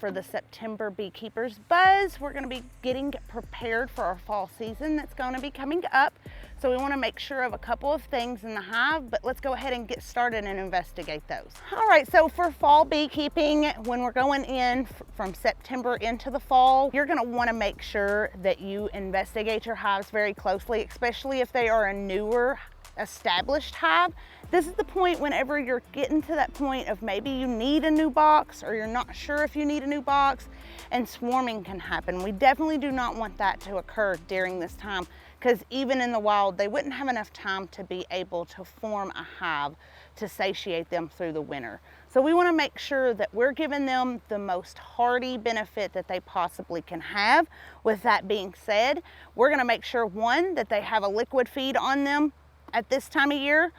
for the September Beekeepers Buzz. We're going to be getting prepared for our fall season that's going to be coming up. So we want to make sure of a couple of things in the hive, but let's go ahead and get started and investigate those. All right, so for fall beekeeping, when we're going in from September into the fall, you're going to want to make sure that you investigate your hives very closely, especially if they are a newer established hive. This is the point whenever you're getting to that point of maybe you need a new box or you're not sure if you need a new box, and swarming can happen. We definitely do not want that to occur during this time, because even in the wild they wouldn't have enough time to be able to form a hive to satiate them through the winter. So we want to make sure that we're giving them the most hardy benefit that they possibly can have. With that being said, we're going to make sure, one, that they have a liquid feed on them at this time of year.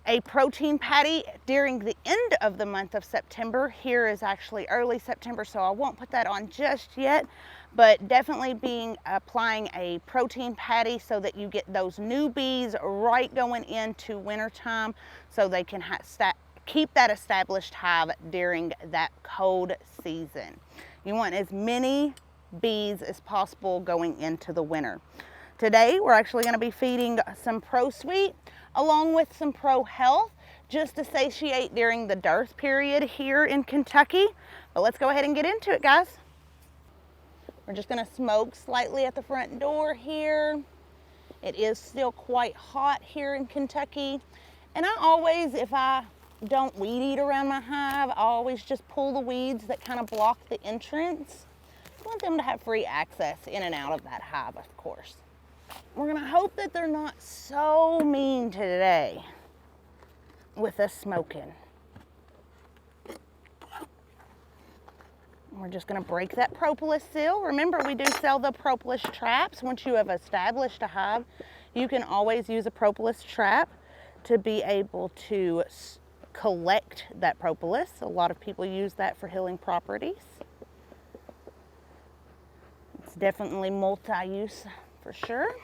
A protein patty during the end of the month of September. Here is actually early September, so I won't put that on just yet, but definitely applying a protein patty so that you get those new bees right going into wintertime, so they can keep that established hive during that cold season. You want as many bees as possible going into the winter. Today, we're actually going to be feeding some Pro Sweet along with some Pro Health, just to satiate during the dearth period here in Kentucky. But let's go ahead and get into it, guys. We're just going to smoke slightly at the front door here. It is still quite hot here in Kentucky. And I always, if I don't weed eat around my hive, I always just pull the weeds that kind of block the entrance. I want them to have free access in and out of that hive, of course. We're gonna hope that they're not so mean today with us smoking. We're just gonna break that propolis seal. Remember, we do sell the propolis traps. Once you have established a hive, you can always use a propolis trap to be able to collect that propolis. A lot of people use that for healing properties. It's definitely multi-use for sure.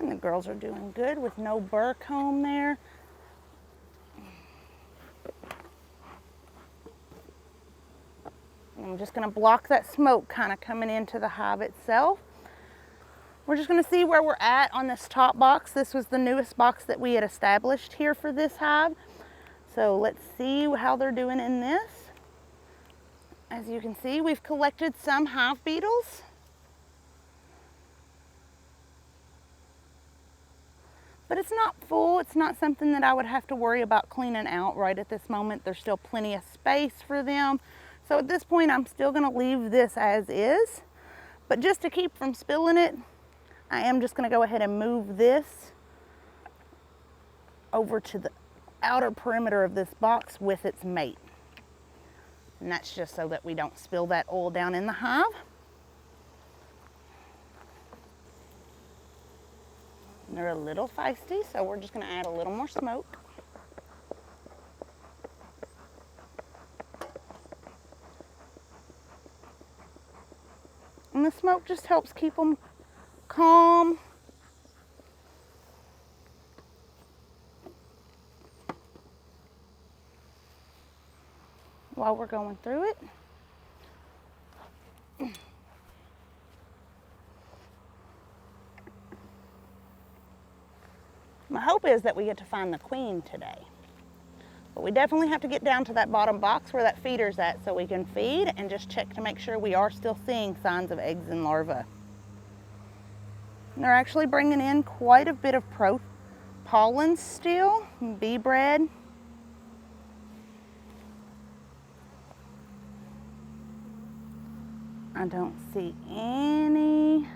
And the girls are doing good with no burr comb there. I'm just going to block that smoke kind of coming into the hive itself. We're just going to see where we're at on this top box. This was the newest box that we had established here for this hive. So let's see how they're doing in this. As you can see, we've collected some hive beetles. But it's not full. It's not something that I would have to worry about cleaning out right at this moment. There's still plenty of space for them. So at this point, I'm still going to leave this as is. But just to keep from spilling it, I am just going to go ahead and move this over to the outer perimeter of this box with its mate. And that's just so that we don't spill that oil down in the hive. They're a little feisty, so we're just going to add a little more smoke. And the smoke just helps keep them calm. While we're going through it. My hope is that we get to find the queen today. But we definitely have to get down to that bottom box where that feeder's at so we can feed and just check to make sure we are still seeing signs of eggs and larvae. And they're actually bringing in quite a bit of pollen still, bee bread. I don't see any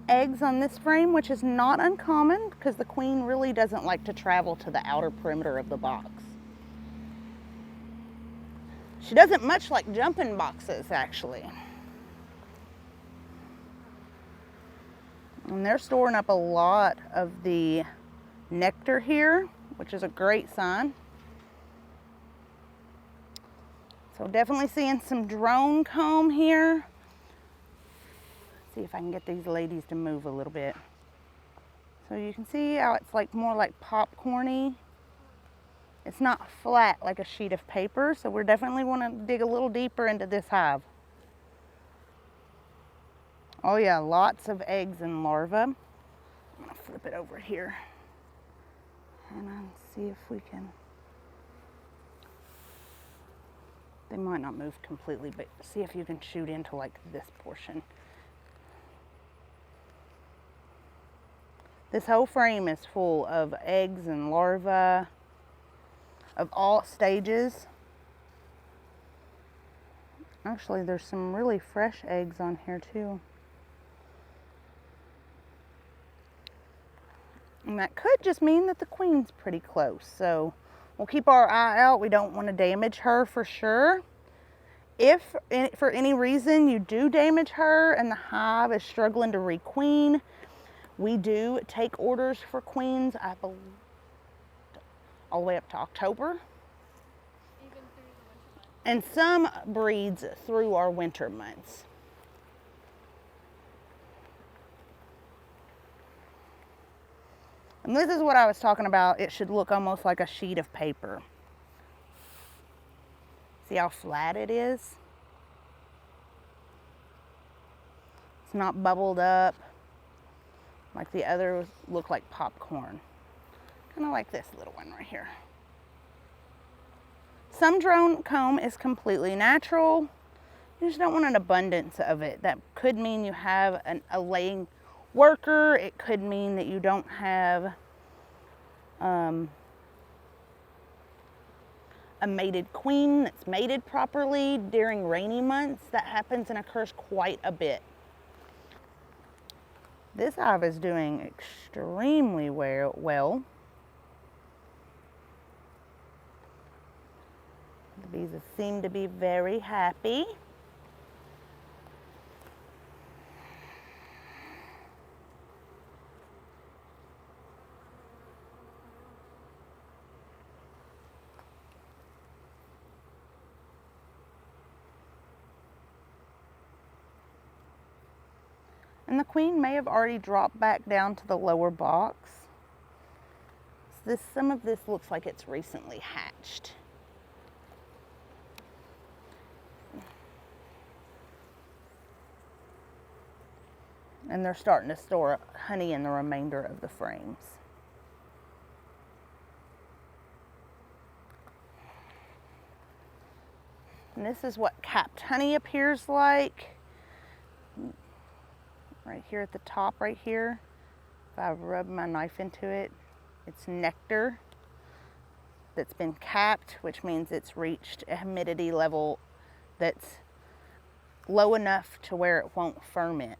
eggs on this frame, which is not uncommon because the queen really doesn't like to travel to the outer perimeter of the box. She doesn't much like jumping boxes, actually. And they're storing up a lot of the nectar here, which is a great sign. So definitely seeing some drone comb here. See if I can get these ladies to move a little bit. So you can see how it's like more like popcorny It's not flat like a sheet of paper, so we're definitely want to dig a little deeper into this hive. Oh yeah, lots of eggs and larvae. I'm gonna flip it over here and see if we can. They might not move completely, but see if you can shoot into like this portion. This whole frame is full of eggs and larvae of all stages. Actually, there's some really fresh eggs on here too. And that could just mean that the queen's pretty close. So we'll keep our eye out. We don't want to damage her for sure. If for any reason you do damage her and the hive is struggling to requeen, we do take orders for queens, I believe, all the way up to October. Even through the winter months. And some breeds through our winter months. And this is what I was talking about. It should look almost like a sheet of paper. See how flat it is? It's not bubbled up like the others look like popcorn. Kind of like this little one right here. Some drone comb is completely natural. You just don't want an abundance of it. That could mean you have a laying worker. It could mean that you don't have a mated queen that's mated properly during rainy months. That happens and occurs quite a bit. This hive is doing extremely well. The bees seem to be very happy. And the queen may have already dropped back down to the lower box. Some of this looks like it's recently hatched. And they're starting to store honey in the remainder of the frames. And this is what capped honey appears like. Right here at the top, right here. If I rub my knife into it, it's nectar that's been capped, which means it's reached a humidity level that's low enough to where it won't ferment.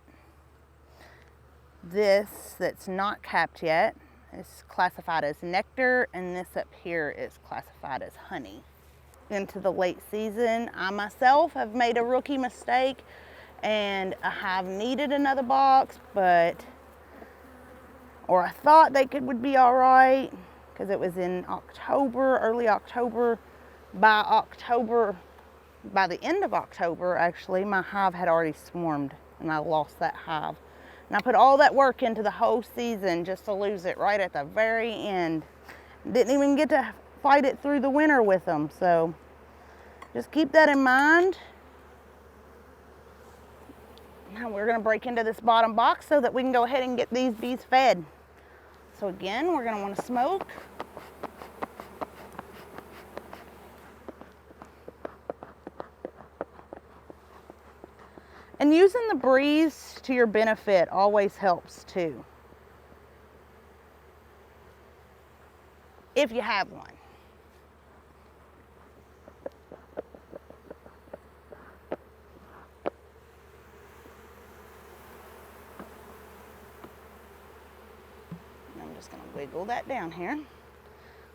This that's not capped yet is classified as nectar, and this up here is classified as honey. Into the late season, I myself have made a rookie mistake, and I have needed another box, or I thought would be all right, because it was in October, early October. By the end of October, actually, my hive had already swarmed, and I lost that hive. And I put all that work into the whole season just to lose it right at the very end. Didn't even get to fight it through the winter with them, so just keep that in mind. Now we're going to break into this bottom box so that we can go ahead and get these bees fed. So again, we're going to want to smoke. And using the breeze to your benefit always helps too, if you have one. I'm just going to wiggle that down here.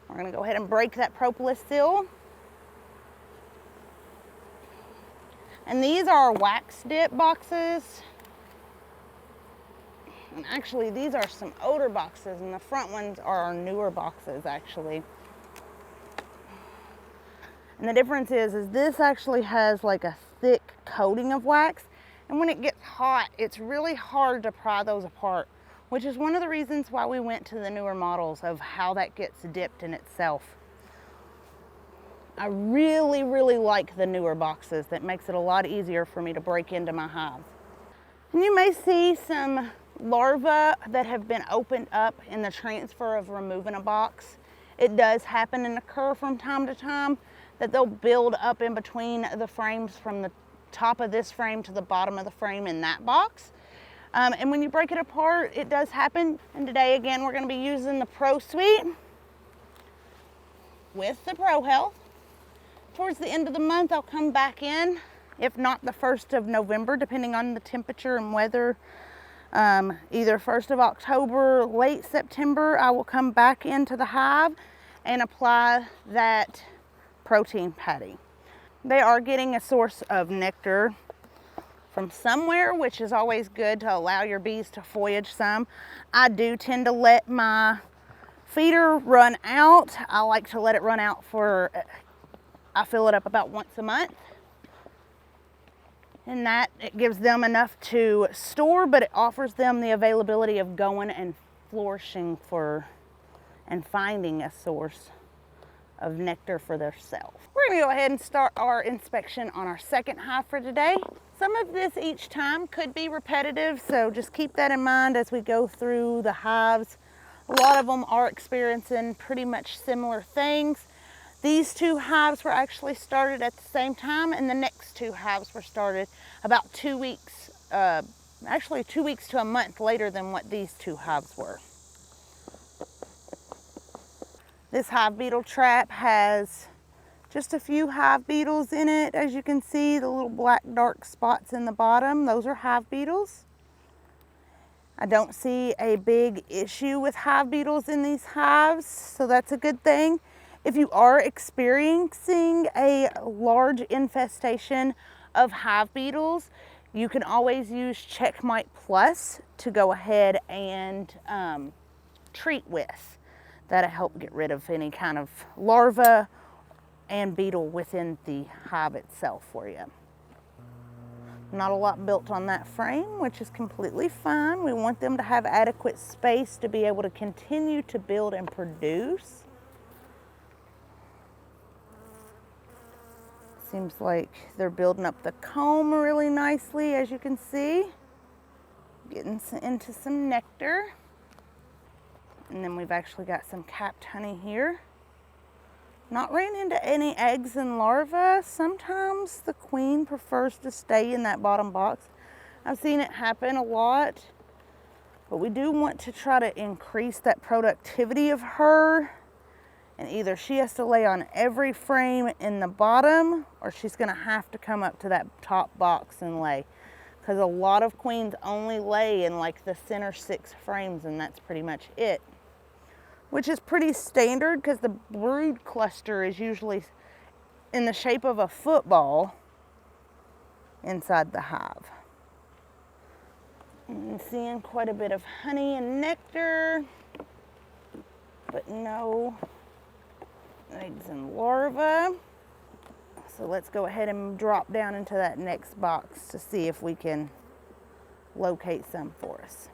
We're going to go ahead and break that propolis seal. And these are wax dip boxes. And actually, these are some older boxes, and the front ones are our newer boxes, actually. And the difference is this actually has like a thick coating of wax, and when it gets hot, it's really hard to pry those apart, which is one of the reasons why we went to the newer models of how that gets dipped in itself. I really, really like the newer boxes. That makes it a lot easier for me to break into my hives. And you may see some larvae that have been opened up in the transfer of removing a box. It does happen and occur from time to time that they'll build up in between the frames from the top of this frame to the bottom of the frame in that box. And when you break it apart, it does happen. And today, again, we're going to be using the Pro Suite with the Pro Health. Towards the end of the month, I'll come back in, if not the 1st of November, depending on the temperature and weather. Either 1st of October, late September, I will come back into the hive and apply that protein patty. They are getting a source of nectar from somewhere, which is always good to allow your bees to voyage some. I do tend to let my feeder run out. I like to let it run out I fill it up about once a month. And that, it gives them enough to store, but it offers them the availability of going and flourishing and finding a source of nectar for themselves. We're gonna go ahead and start our inspection on our second hive for today. Some of this each time could be repetitive, so just keep that in mind as we go through the hives. A lot of them are experiencing pretty much similar things. These two hives were actually started at the same time, and the next two hives were started about 2 weeks, actually 2 weeks to a month later than what these two hives were. This hive beetle trap has just a few hive beetles in it. As you can see, the little black dark spots in the bottom, those are hive beetles. I don't see a big issue with hive beetles in these hives, so that's a good thing. If you are experiencing a large infestation of hive beetles, you can always use Checkmate Plus to go ahead and treat with. That'll help get rid of any kind of larva and beetle within the hive itself for you. Not a lot built on that frame, which is completely fine. We want them to have adequate space to be able to continue to build and produce. Seems like they're building up the comb really nicely, as you can see. Getting into some nectar. And then we've actually got some capped honey here. Not ran into any eggs and larvae. Sometimes the queen prefers to stay in that bottom box. I've seen it happen a lot, but we do want to try to increase that productivity of her. And either she has to lay on every frame in the bottom, or she's gonna have to come up to that top box and lay. Because a lot of queens only lay in like the center 6 frames, and that's pretty much it. Which is pretty standard because the brood cluster is usually in the shape of a football inside the hive. And seeing quite a bit of honey and nectar, but no eggs and larvae. So let's go ahead and drop down into that next box to see if we can locate some for us.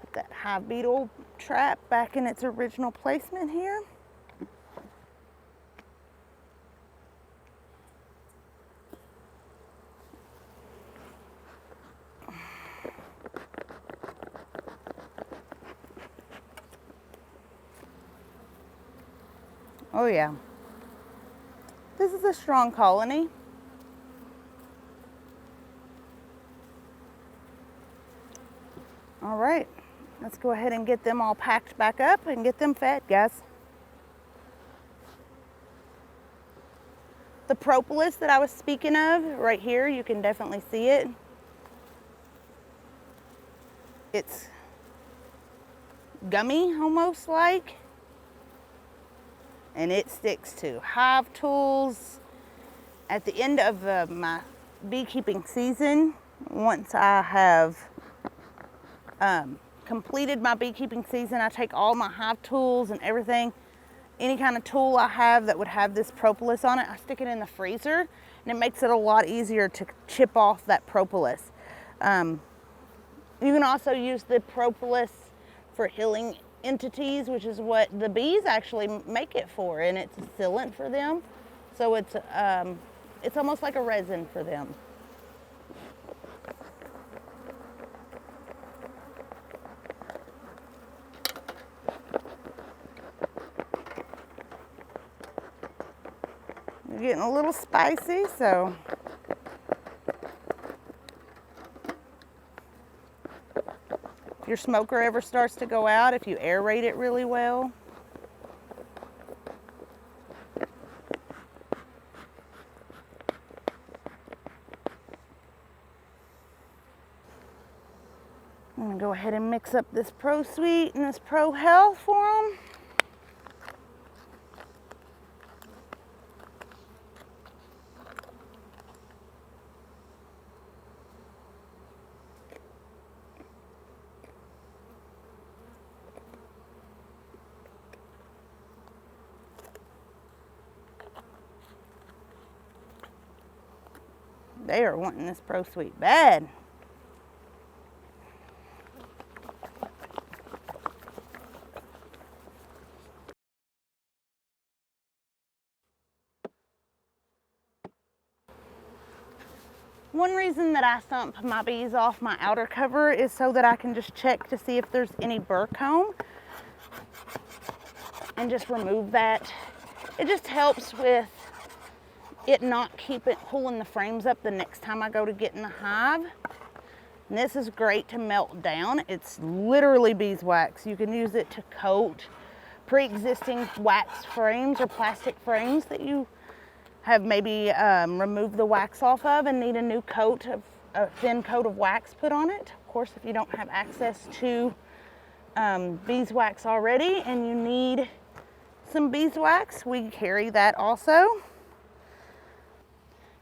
Put that hive beetle trap back in its original placement here. Oh yeah, this is a strong colony. All right, let's go ahead and get them all packed back up and get them fed, guys. The propolis that I was speaking of right here, you can definitely see it. It's gummy almost like. And it sticks to hive tools. At the end of my beekeeping season, once I have completed my beekeeping season, I take all my hive tools and everything, any kind of tool I have that would have this propolis on it, I stick it in the freezer, and it makes it a lot easier to chip off that propolis. You can also use the propolis for healing entities, which is what the bees actually make it for, and it's a sealant for them. So it's almost like a resin for them. They're getting a little spicy, so if your smoker ever starts to go out, if you aerate it really well, I'm gonna go ahead and mix up this Pro Sweet and this Pro Health for them. They are wanting this Pro Sweet bad. One reason that I thump my bees off my outer cover is so that I can just check to see if there's any burr comb and just remove that. It just helps with it not pulling the frames up the next time I go to get in the hive. And this is great to melt down. It's literally beeswax. You can use it to coat pre-existing wax frames or plastic frames that you have maybe removed the wax off of and need a thin coat of wax put on it. Of course, if you don't have access to beeswax already and you need some beeswax, we carry that also.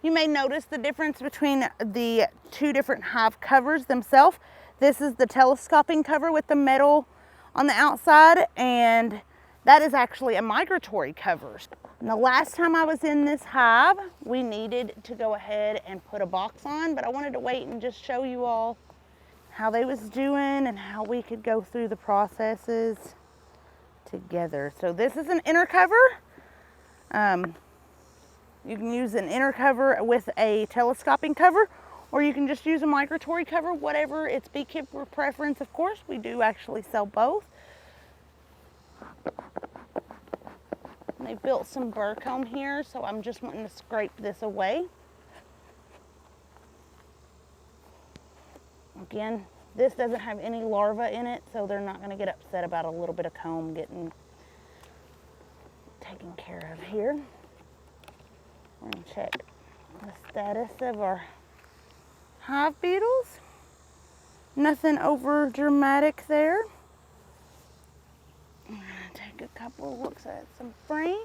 You may notice the difference between the two different hive covers themselves. This is the telescoping cover with the metal on the outside, and that is actually a migratory cover. And the last time I was in this hive, we needed to go ahead and put a box on, but I wanted to wait and just show you all how they was doing and how we could go through the processes together. So this is an inner cover. You can use an inner cover with a telescoping cover, or you can just use a migratory cover, whatever it's beekeeper preference. Of course, we do actually sell both. And they built some burr comb here, so I'm just wanting to scrape this away. Again, this doesn't have any larvae in it, so they're not going to get upset about a little bit of comb getting taken care of here. We're going to check the status of our hive beetles. Nothing over dramatic there. I'm going to take a couple of looks at some frames.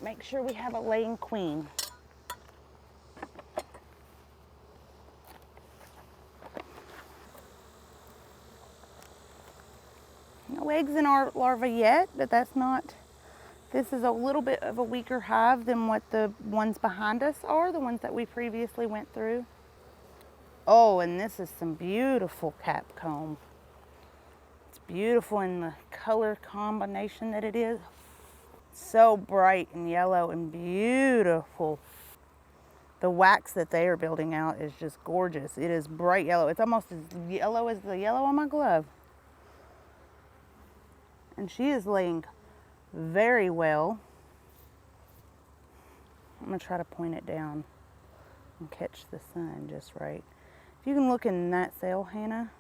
Make sure we have a laying queen. No eggs in our larvae yet, but that's not. This is a little bit of a weaker hive than what the ones behind us are, the ones that we previously went through. Oh, and this is some beautiful cap comb. It's beautiful in the color combination that it is. So bright and yellow and beautiful. The wax that they are building out is just gorgeous. It is bright yellow. It's almost as yellow as the yellow on my glove. And she is laying very well. I'm going to try to point it down and catch the sun just right. If you can look in that cell, Hannah.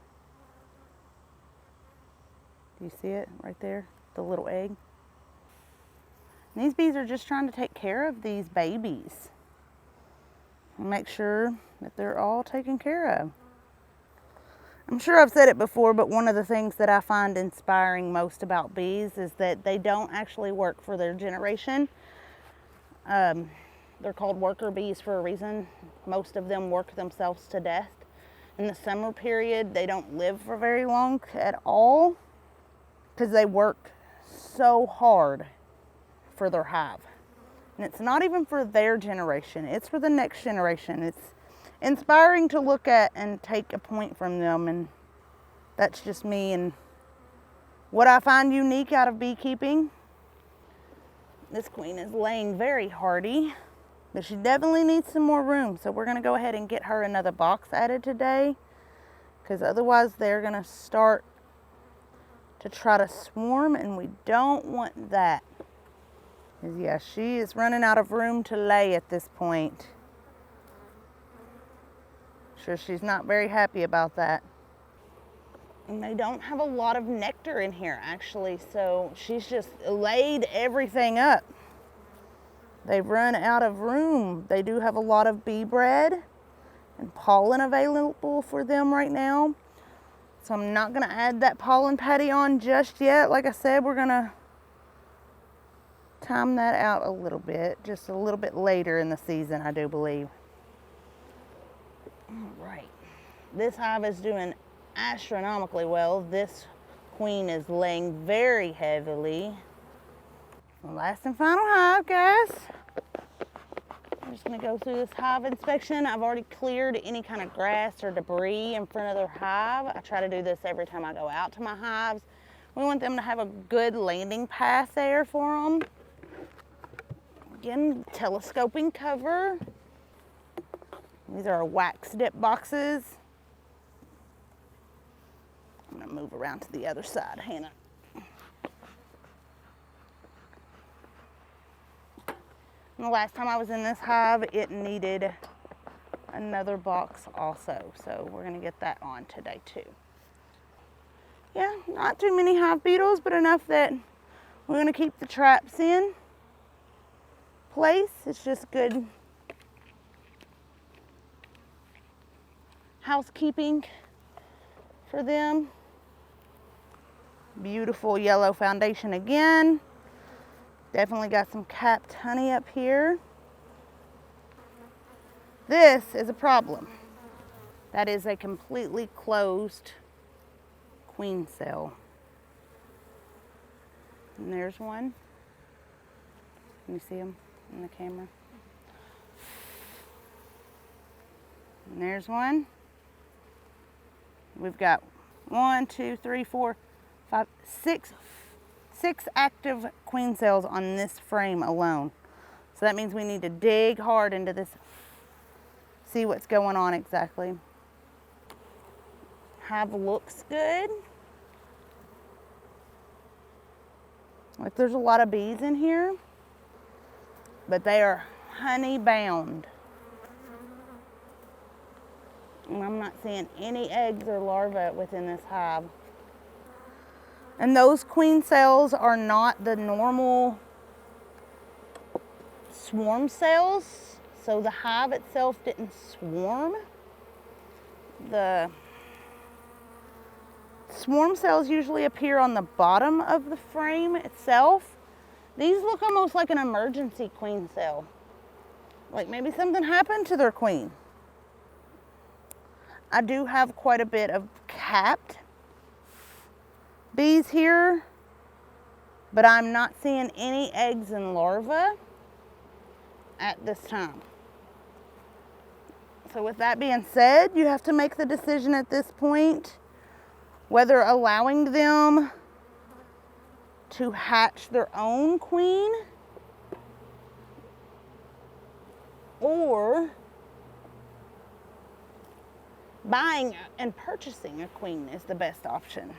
Do you see it right there? The little egg. And these bees are just trying to take care of these babies and make sure that they're all taken care of. I'm sure I've said it before, but one of the things that I find inspiring most about bees is that they don't actually work for their generation. They're called worker bees for a reason. Most of them work themselves to death. In the summer period, they don't live for very long at all because they work so hard for their hive. And it's not even for their generation, it's for the next generation. It's inspiring to look at and take a point from them, and that's just me and What I find unique out of beekeeping, this queen is laying very hardy, but she definitely needs some more room. So we're gonna go ahead and get her another box added today, because otherwise they're gonna start to try to swarm, and we don't want that. Because yeah, she is running out of room to lay at this point. Sure, she's not very happy about that. And they don't have a lot of nectar in here actually, so she's just laid everything up. They've run out of room. They do have a lot of bee bread and pollen available for them right now. So I'm not gonna add that pollen patty on just yet. Like I said, we're gonna time that out a little bit, just a little bit later in the season, I do believe. All right, this hive is doing astronomically well. This queen is laying very heavily. Last and final hive, guys. I'm just gonna go through this hive inspection. I've already cleared any kind of grass or debris in front of their hive. I try to do this every time I go out to my hives. We want them to have a good landing path there for them. Again, telescoping cover. These are our wax dip boxes. I'm gonna move around to the other side, Hannah. And the last time I was in this hive, it needed another box also. So we're gonna get that on today too. Yeah, not too many hive beetles, but enough that we're gonna keep the traps in place. It's just good housekeeping for them. Beautiful yellow foundation again. Definitely got some capped honey up here. This is a problem. That is a completely closed queen cell. And there's one. Can you see them in the camera? And there's one. We've got 1, 2, 3, 4, 5, 6 active queen cells on this frame alone. So that means we need to dig hard into this, see what's going on exactly. Hive looks good. Like there's a lot of bees in here, but they are honey bound. And I'm not seeing any eggs or larvae within this hive. And those queen cells are not the normal swarm cells. So the hive itself didn't swarm. The swarm cells usually appear on the bottom of the frame itself. These look almost like an emergency queen cell. Like maybe something happened to their queen. I do have quite a bit of capped bees here, but I'm not seeing any eggs and larvae at this time. So with that being said, you have to make the decision at this point whether allowing them to hatch their own queen or buying and purchasing a queen is the best option.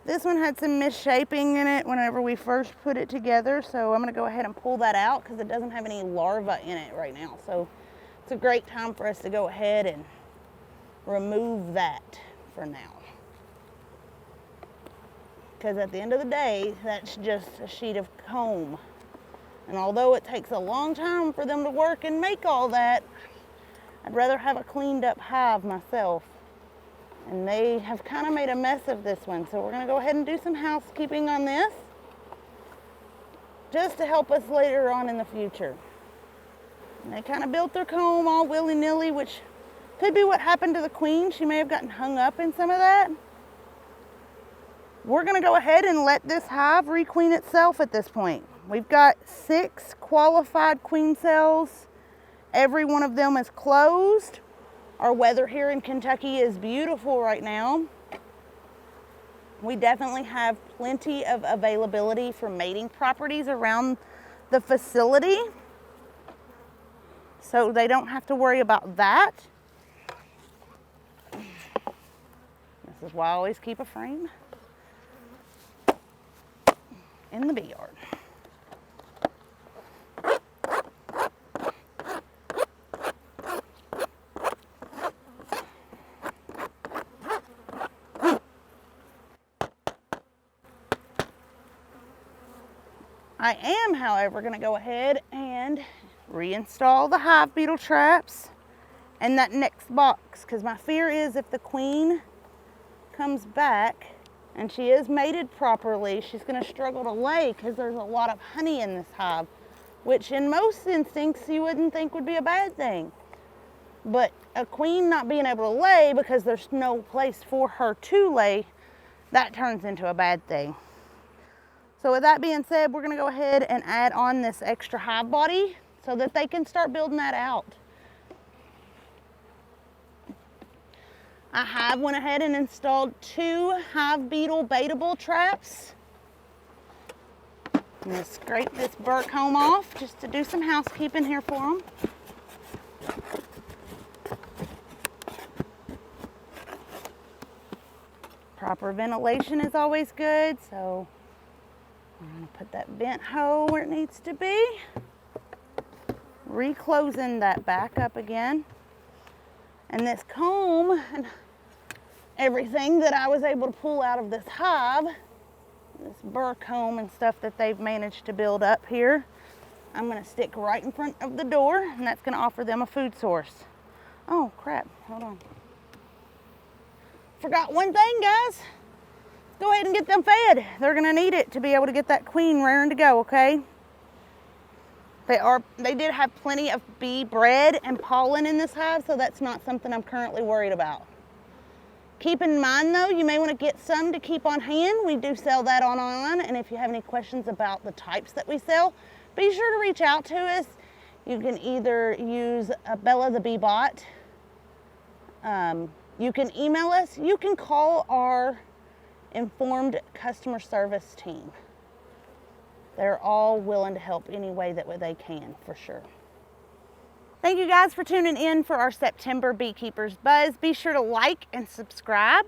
This one had some misshaping in it whenever we first put it together, so I'm gonna go ahead and pull that out because it doesn't have any larvae in it right now. So it's a great time for us to go ahead and remove that for now. Because at the end of the day, that's just a sheet of comb. And although it takes a long time for them to work and make all that, I'd rather have a cleaned up hive myself. And they have kind of made a mess of this one. So we're gonna go ahead and do some housekeeping on this just to help us later on in the future. And they kind of built their comb all willy-nilly, which could be what happened to the queen. She may have gotten hung up in some of that. We're gonna go ahead and let this hive requeen itself at this point. We've got 6 qualified queen cells. Every one of them is closed. Our weather here in Kentucky is beautiful right now. We definitely have plenty of availability for mating properties around the facility, so they don't have to worry about that. This is why I always keep a frame in the bee yard. I am, however, going to go ahead and reinstall the hive beetle traps in that next box, because my fear is if the queen comes back and she is mated properly, she's going to struggle to lay because there's a lot of honey in this hive, which in most instincts you wouldn't think would be a bad thing. But a queen not being able to lay because there's no place for her to lay, that turns into a bad thing. So with that being said, we're going to go ahead and add on this extra hive body so that they can start building that out. I have went ahead and installed 2 hive beetle baitable traps. I'm going to scrape this burr comb off just to do some housekeeping here for them. Proper ventilation is always good, so I'm going to put that vent hole where it needs to be. Reclosing that back up again. And this comb and everything that I was able to pull out of this hive, this burr comb and stuff that they've managed to build up here, I'm going to stick right in front of the door, and that's going to offer them a food source. Oh crap, hold on. Forgot one thing, guys. Go ahead and get them fed. They're gonna need it to be able to get that queen raring to go, okay? They did have plenty of bee bread and pollen in this hive, so that's not something I'm currently worried about. Keep in mind though, you may want to get some to keep on hand. We do sell that online, and if you have any questions about the types that we sell, be sure to reach out to us. You can either use Bella the Bee Bot. You can email us. You can call our informed customer service team. They're all willing to help any way that they can, for sure. Thank you guys for tuning in for our September Beekeepers Buzz. Be sure to like and subscribe,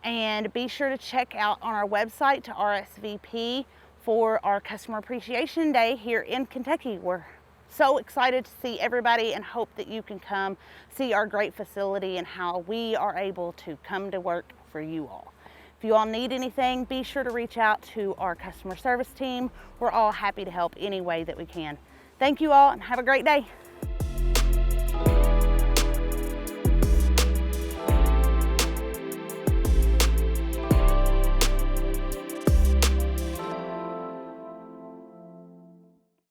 and be sure to check out on our website to RSVP for our Customer Appreciation Day here in Kentucky. We're so excited to see everybody and hope that you can come see our great facility and how we are able to come to work for you all. If you all need anything, be sure to reach out to our customer service team. We're all happy to help any way that we can. Thank you all and have a great day.